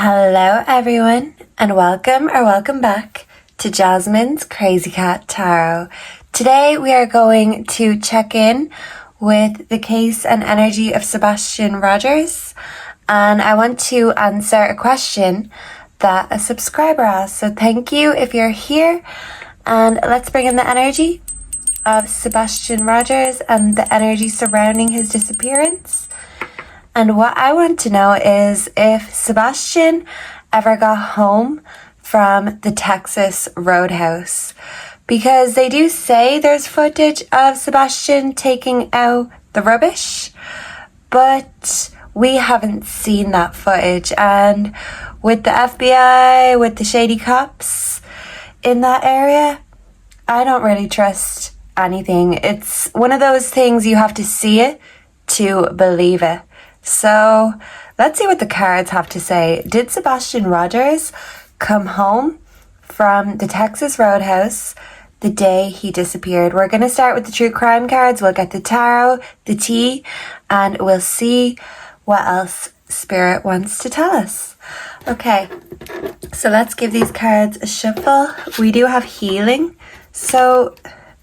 Hello everyone, and welcome back to Jasmine's Crazy Cat Tarot. Today we are going to check in with the case and energy of Sebastian Rogers, and I want to answer a question that a subscriber asked. So thank you if you're here, and let's bring in the energy of Sebastian Rogers and the energy surrounding his disappearance. And what I want to know is if Sebastian ever got home from the Texas Roadhouse, because they do say there's footage of Sebastian taking out the rubbish, but we haven't seen that footage. And with the FBI, with the shady cops in that area, I don't really trust anything. It's one of those things you have to see it to believe it. So let's see what the cards have to say. Did Sebastian Rogers come home from the Texas Roadhouse the day he disappeared? We're going to start with the true crime cards. We'll get the tarot, the tea, and we'll see what else Spirit wants to tell us. Okay, so let's give these cards a shuffle. We do have healing, so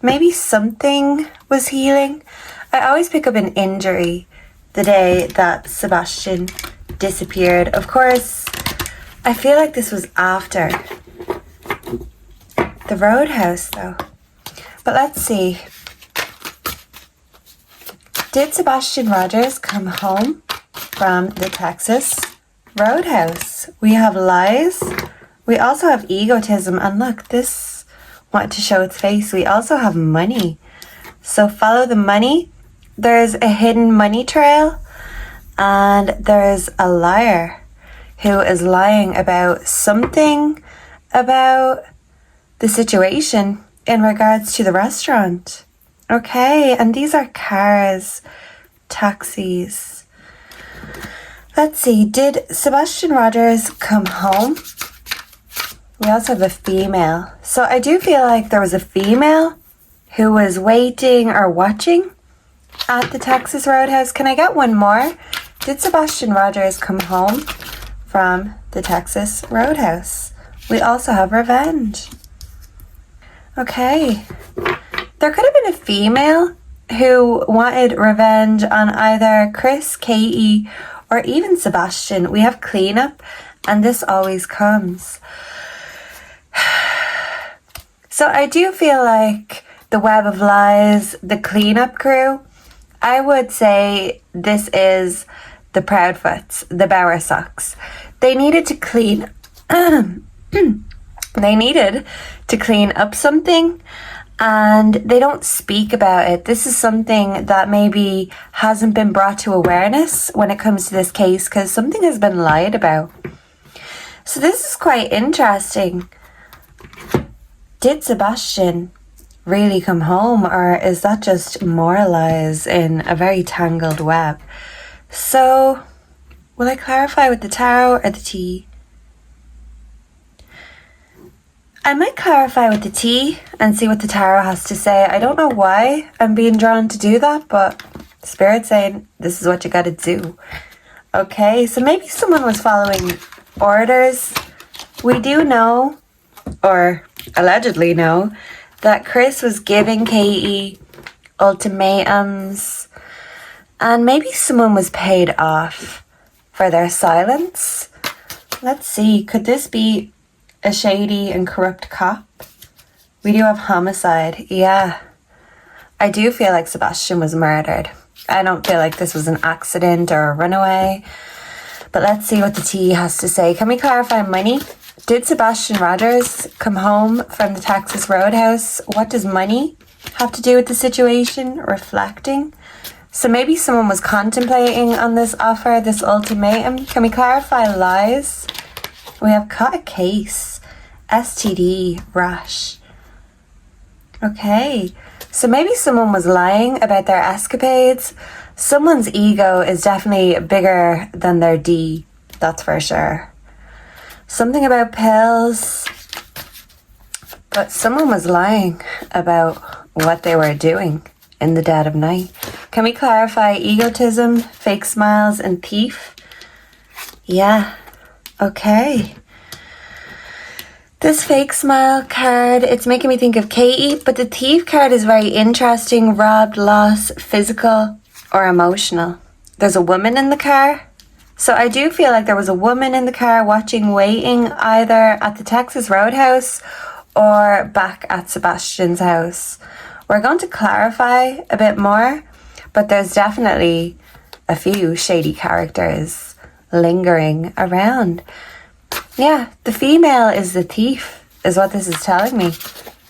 maybe something was healing. I always pick up an injury the day that Sebastian disappeared. Of course, I feel like this was after the Roadhouse though. But let's see. Did Sebastian Rogers come home from the Texas Roadhouse? We have lies. We also have egotism. And look, this wanted to show its face. We also have money. So follow the money. There's a hidden money trail, and there's a liar who is lying about something about the situation in regards to the restaurant. Okay, and these are cars, taxis. Let's see, did Sebastian Rogers come home? We also have a female. So I do feel like there was a female who was waiting or watching at the Texas Roadhouse. Can I get one more? Did Sebastian Rogers come home from the Texas Roadhouse? We also have revenge. Okay. There could have been a female who wanted revenge on either Chris, Katie, or even Sebastian. We have cleanup, and this always comes. So I do feel like the web of lies, the cleanup crew, I would say this is the Proudfoots, the Bowersocks. They needed to clean up something, and they don't speak about it. This is something that maybe hasn't been brought to awareness when it comes to this case, because something has been lied about. So this is quite interesting. Did Sebastian really come home, or is that just more lies in a very tangled web? So will I clarify with the tarot or the tea? I might clarify with the tea and see what the tarot has to say. I don't know why I'm being drawn to do that, but Spirit's saying this is what you gotta do. Okay, so maybe someone was following orders. We do know, or allegedly know, that Chris was giving Katie ultimatums, and maybe someone was paid off for their silence. Let's see, could this be a shady and corrupt cop? We do have homicide. Yeah, I do feel like Sebastian was murdered. I don't feel like this was an accident or a runaway, but let's see what the tea has to say. Can we clarify money? Did Sebastian Rogers come home from the Texas Roadhouse? What does money have to do with the situation? Reflecting. So maybe someone was contemplating on this offer, this ultimatum. Can we clarify lies? We have caught a case. STD, rash. Okay, so maybe someone was lying about their escapades. Someone's ego is definitely bigger than their D, that's for sure. Something about pills, but someone was lying about what they were doing in the dead of night. Can we clarify egotism, fake smiles, and thief? Yeah, Okay. This fake smile card, it's making me think of Katie, but the thief card is very interesting. Robbed, loss, physical or emotional. There's a woman in the car. So I do feel like there was a woman in the car watching, waiting either at the Texas Roadhouse or back at Sebastian's house. We're going to clarify a bit more, but there's definitely a few shady characters lingering around. Yeah, the female is the thief, is what this is telling me.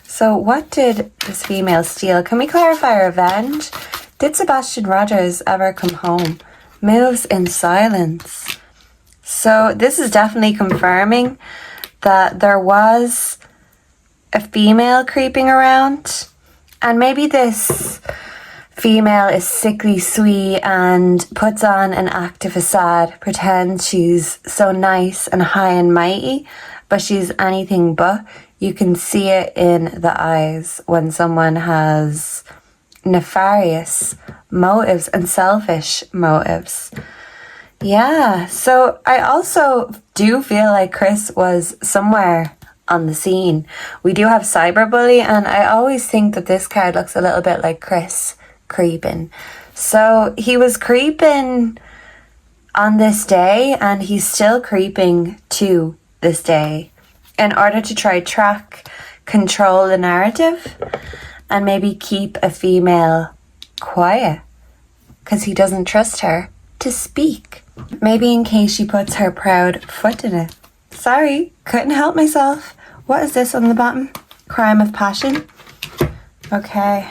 So what did this female steal? Can we clarify revenge? Did Sebastian Rogers ever come home? Moves in silence. So this is definitely confirming that there was a female creeping around. And maybe this female is sickly sweet and puts on an active facade, pretends she's so nice and high and mighty, but she's anything but. You can see it in the eyes when someone has nefarious motives and selfish motives. Yeah, so I also do feel like Chris was somewhere on the scene. We do have cyberbully, and I always think that this card looks a little bit like Chris creeping. So he was creeping on this day, and he's still creeping to this day in order to try track, control the narrative, and maybe keep a female quiet because he doesn't trust her to speak. Maybe in case she puts her proud foot in it. Sorry, couldn't help myself. What is this on the bottom? Crime of passion. Okay.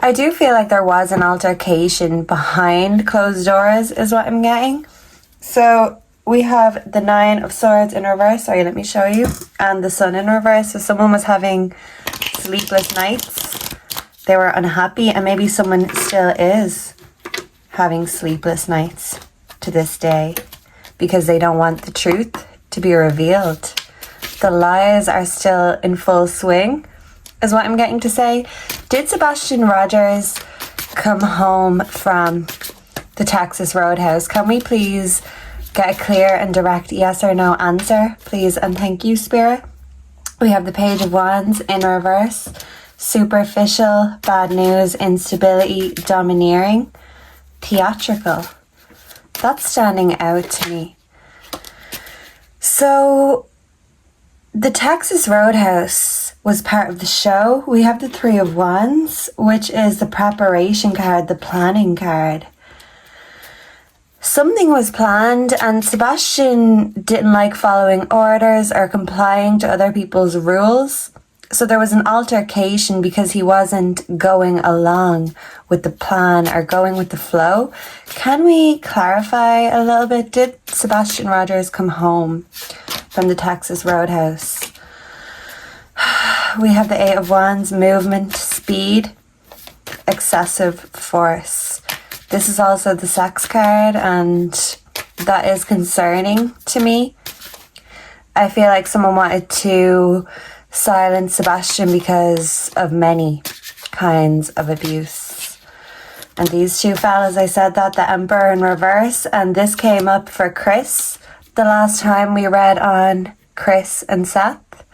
I do feel like there was an altercation behind closed doors is what I'm getting. So we have the 9 of Swords in reverse. Sorry, let me show you. And the Sun in reverse. So someone was having sleepless nights. They were unhappy, and maybe someone still is having sleepless nights to this day because they don't want the truth to be revealed. The lies are still in full swing, is what I'm getting to say. Did Sebastian Rogers come home from the Texas Roadhouse? Can we please get a clear and direct yes or no answer, please? And thank you, Spirit. We have the Page of Wands in reverse. Superficial, bad news, instability, domineering, theatrical. That's standing out to me. So the Texas Roadhouse was part of the show. We have the 3 of Wands, which is the preparation card, the planning card. Something was planned, and Sebastian didn't like following orders or complying to other people's rules. So there was an altercation because he wasn't going along with the plan or going with the flow. Can we clarify a little bit? Did Sebastian Rogers come home from the Texas Roadhouse? We have the 8 of Wands, movement, speed, excessive force. This is also the sex card, and that is concerning to me. I feel like someone wanted to silence Sebastian because of many kinds of abuse. And these two fellas, I said that, the Emperor in reverse, and this came up for Chris the last time we read on Chris and Seth.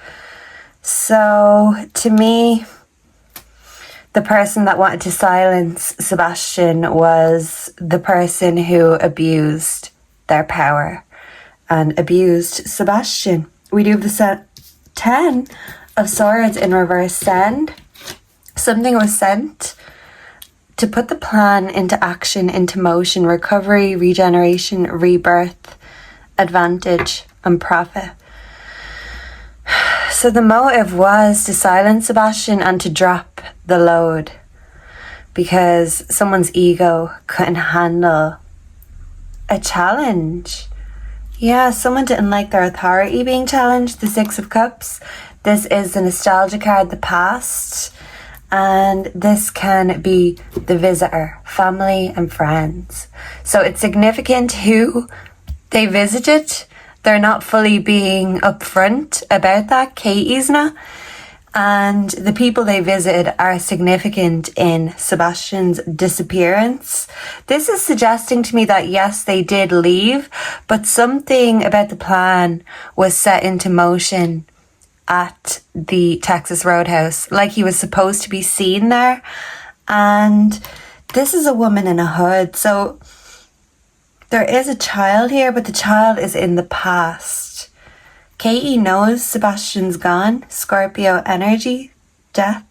So to me, the person that wanted to silence Sebastian was the person who abused their power and abused Sebastian. We do have the 10 of Swords in reverse. Send. Something was sent to put the plan into action, into motion, recovery, regeneration, rebirth, advantage, and profit. So the motive was to silence Sebastian and to drop the load because someone's ego couldn't handle a challenge. Yeah, someone didn't like their authority being challenged. The 6 of Cups. This is the nostalgia card, the past. And this can be the visitor, family and friends. So it's significant who they visited. They're not fully being upfront about that. Katie's not. and the people they visited are significant in Sebastian's disappearance. This is suggesting to me that yes, they did leave, but something about the plan was set into motion at the Texas Roadhouse, like he was supposed to be seen there. And this is a woman in a hood, so there is a child here, but the child is in the past. Katie knows Sebastian's gone. Scorpio energy, death.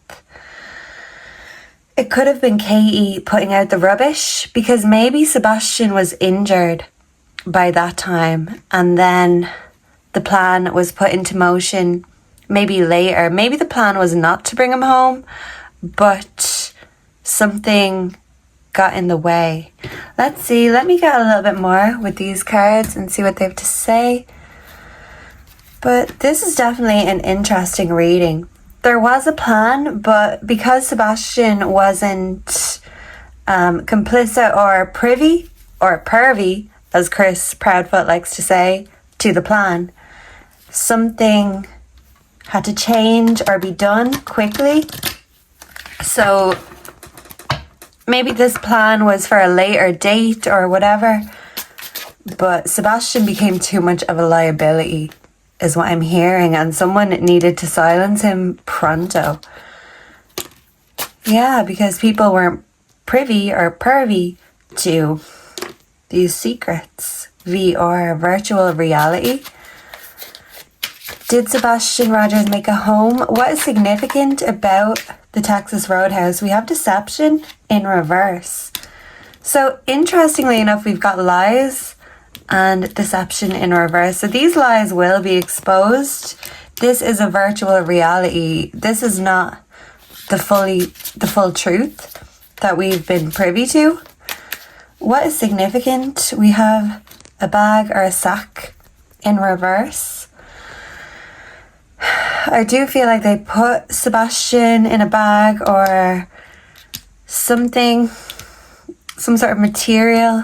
It could have been Katie putting out the rubbish, because maybe Sebastian was injured by that time and then the plan was put into motion maybe later. Maybe the plan was not to bring him home, but something got in the way. Let's see. Let me get a little bit more with these cards and see what they have to say. But this is definitely an interesting reading. There was a plan, but because Sebastian wasn't complicit or privy, or pervy, as Chris Proudfoot likes to say, to the plan, something had to change or be done quickly. So maybe this plan was for a later date or whatever, but Sebastian became too much of a liability, is what I'm hearing, and someone needed to silence him pronto. Yeah, because people weren't privy or pervy to these secrets, VR, virtual reality. Did Sebastian Rogers make a home? What is significant about the Texas Roadhouse? We have deception in reverse. So interestingly enough, we've got lies and deception in reverse. So these lies will be exposed. This is a virtual reality. This is not the full truth that we've been privy to. What is significant? We have a bag or a sack in reverse. I do feel like they put Sebastian in a bag or something, some sort of material.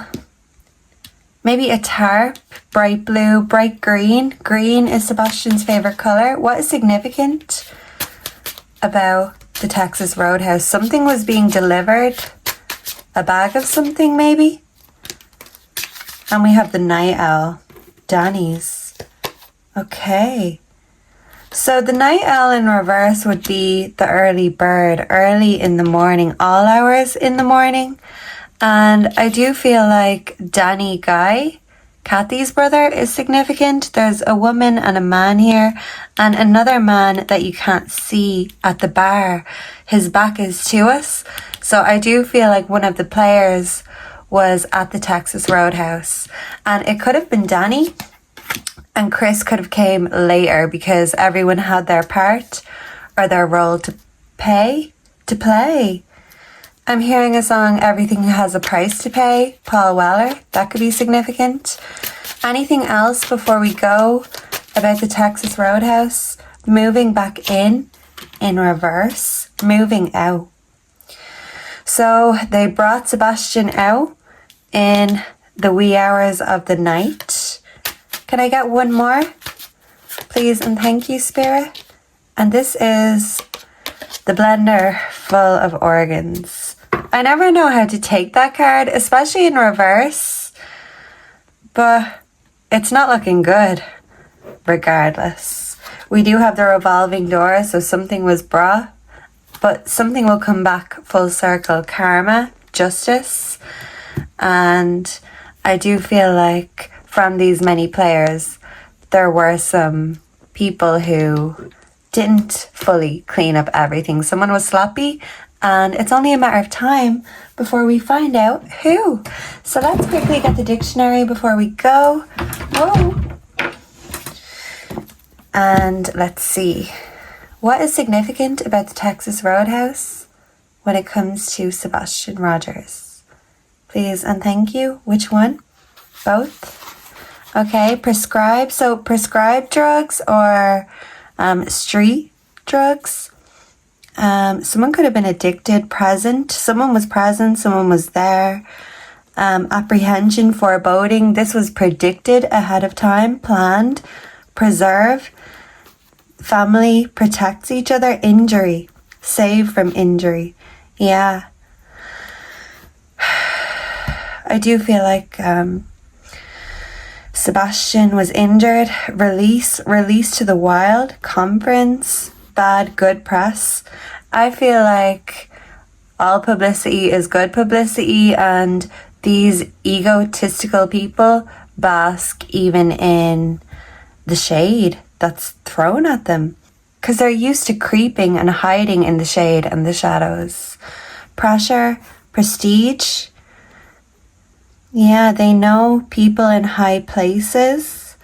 Maybe a tarp, bright blue, bright green. Green is Sebastian's favourite colour. What is significant about the Texas Roadhouse? Something was being delivered. A bag of something, maybe? And we have the night owl. Danny's. Okay. So the night owl in reverse would be the early bird, early in the morning, all hours in the morning. And I do feel like Danny Guy, Kathy's brother, is significant. There's a woman and a man here, and another man that you can't see at the bar. His back is to us. So I do feel like one of the players was at the Texas Roadhouse. And it could have been Danny, and Chris could have came later because everyone had their part or their role to play. I'm hearing a song, Everything Has a Price to Pay, Paul Weller. That could be significant. Anything else before we go about the Texas Roadhouse? Moving back in reverse, moving out. So they brought Sebastian out in the wee hours of the night. Can I get one more? Please and thank you, Spirit. And this is the blender full of organs. I never know how to take that card, especially in reverse, but it's not looking good regardless. We do have the revolving door, so something was brought, but something will come back full circle. Karma, justice, and I do feel like from these many players, there were some people who didn't fully clean up everything. Someone was sloppy, and it's only a matter of time before we find out who. So let's quickly get the dictionary before we go. Whoa. And let's see. What is significant about the Texas Roadhouse when it comes to Sebastian Rogers? Please and thank you. Which one? Both? Okay, prescribed. So prescribed drugs or street drugs. Someone could have been addicted, present. Someone was present, someone was there. Apprehension, foreboding. This was predicted ahead of time, planned. Preserve. family protects each other. Injury. Save from injury. Yeah. I do feel like Sebastian was injured. Release to the wild. Conference. Bad, good press. I feel like all publicity is good publicity, and these egotistical people bask even in the shade that's thrown at them, because they're used to creeping and hiding in the shade and the shadows. Pressure, prestige. Yeah, they know people in high places.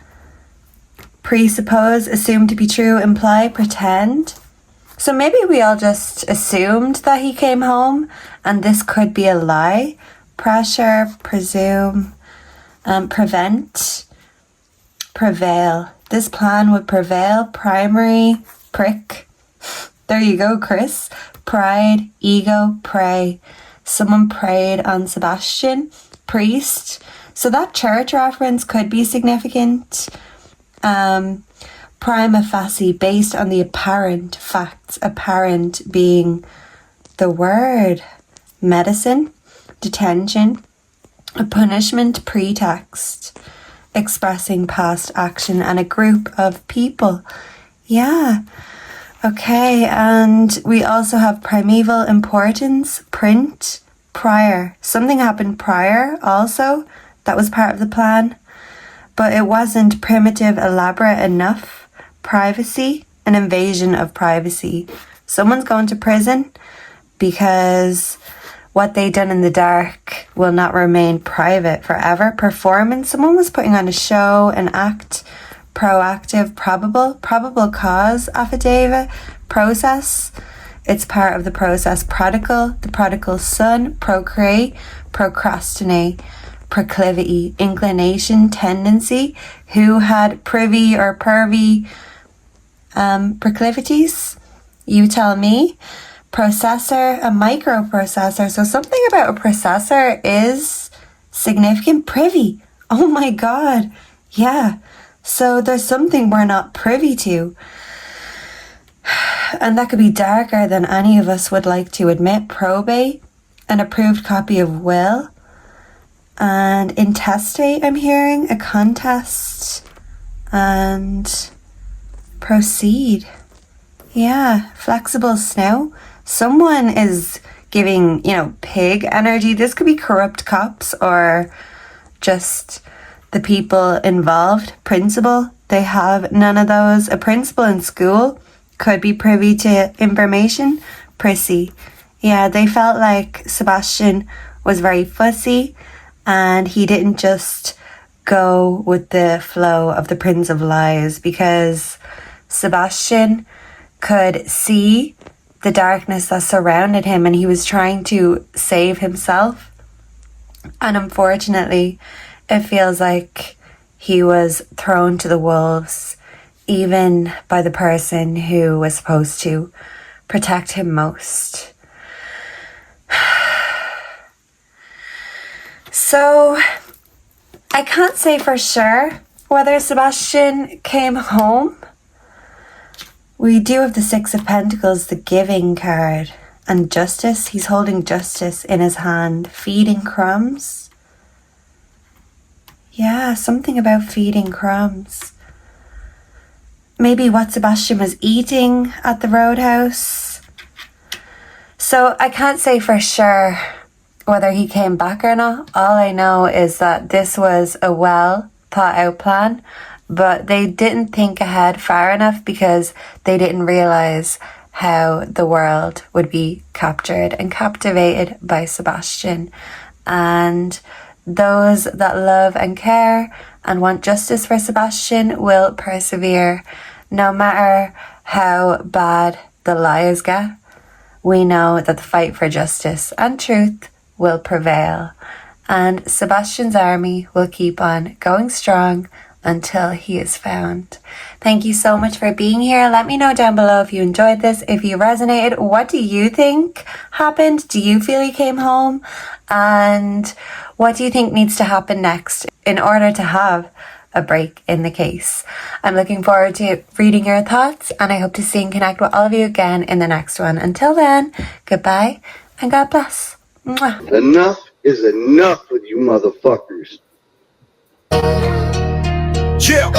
Presuppose, assume to be true, imply, pretend. So maybe we all just assumed that he came home, and this could be a lie. Pressure, presume, prevent, prevail. This plan would prevail. Primary, prick. There you go, Chris. Pride, ego, prey. Someone preyed on Sebastian. Priest. So that church reference could be significant. Prima facie, based on the apparent facts. Apparent being the word. Medicine, detention, a punishment, pretext, expressing past action, and a group of people. Yeah. Okay, and we also have primeval importance, print, prior. Something happened prior also. That was part of the plan. But it wasn't primitive, elaborate enough. Privacy, an invasion of privacy. Someone's going to prison because what they done in the dark will not remain private forever. Performance, someone was putting on a show, an act. Proactive, probable cause, affidavit. Process, it's part of the process. Prodigal, the prodigal son. Procreate, procrastinate. Proclivity, inclination, tendency. Who had privy or pervy proclivities? You tell me. Processor, a microprocessor. So something about a processor is significant. Privy. Oh my God. Yeah. So there's something we're not privy to. And that could be darker than any of us would like to admit. Probate, an approved copy of will. And intestate, I'm hearing, a contest. And proceed. Yeah, flexible snow. Someone is giving, pig energy. This could be corrupt cops or just the people involved. Principal, they have none of those. A principal in school could be privy to information. Prissy. Yeah, they felt like Sebastian was very fussy and he didn't just go with the flow of the Prince of Lies, because Sebastian could see the darkness that surrounded him and he was trying to save himself. And unfortunately, it feels like he was thrown to the wolves, even by the person who was supposed to protect him most. So, I can't say for sure whether Sebastian came home. We do have the Six of Pentacles, the giving card, and justice. He's holding justice in his hand, feeding crumbs. Yeah, something about feeding crumbs. Maybe what Sebastian was eating at the Roadhouse. So I can't say for sure whether he came back or not. All I know is that this was a well thought out plan, but they didn't think ahead far enough because they didn't realize how the world would be captured and captivated by Sebastian. And those that love and care and want justice for Sebastian will persevere. No matter how bad the lies get, we know that the fight for justice and truth will prevail. And Sebastian's army will keep on going strong until he is found. Thank you so much for being here. Let me know down below if you enjoyed this, if you resonated. What do you think happened? Do you feel he came home? And what do you think needs to happen next in order to have a break in the case. I'm looking forward to reading your thoughts, and I hope to see and connect with all of you again in the next one. Until then, goodbye and God bless. Mwah. Enough is enough with you motherfuckers. Yeah.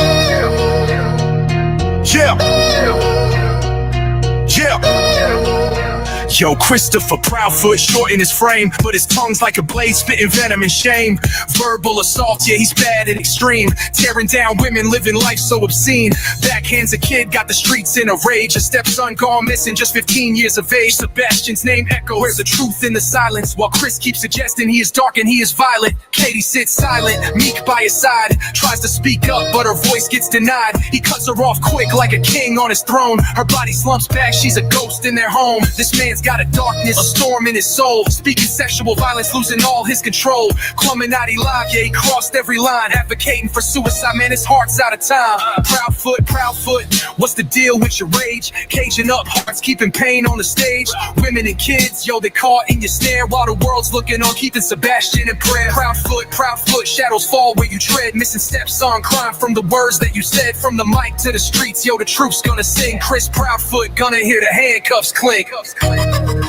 Yo, Christopher Proudfoot, short in his frame, but his tongue's like a blade spitting venom and shame. Verbal assault, yeah, he's bad and extreme, tearing down women, living life so obscene. Backhands a kid, got the streets in a rage. A stepson gone missing, just 15 years of age. Sebastian's name echoes, where's the truth in the silence? While Chris keeps suggesting he is dark and he is violent. Katie sits silent, meek by his side, tries to speak up, but her voice gets denied. He cuts her off quick like a king on his throne. Her body slumps back, she's a ghost in their home. This man's got a darkness, a storm in his soul, speaking sexual violence, losing all his control. Cluminati live, yeah, he crossed every line, advocating for suicide, man, his heart's out of time. Proudfoot, what's the deal with your rage? Caging up hearts, keeping pain on the stage. Women and kids, yo, they caught in your snare, while the world's looking on, keeping Sebastian in prayer. Proudfoot, shadows fall where you tread, missing steps on crime from the words that you said. From the mic to the streets, yo, the truth's gonna sing. Chris Proudfoot, gonna hear the handcuffs clink.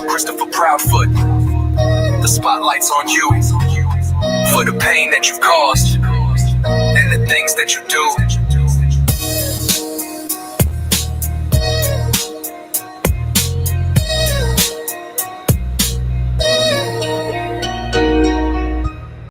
Christopher Proudfoot, the spotlight's on you, for the pain that you've caused, and the things that you do.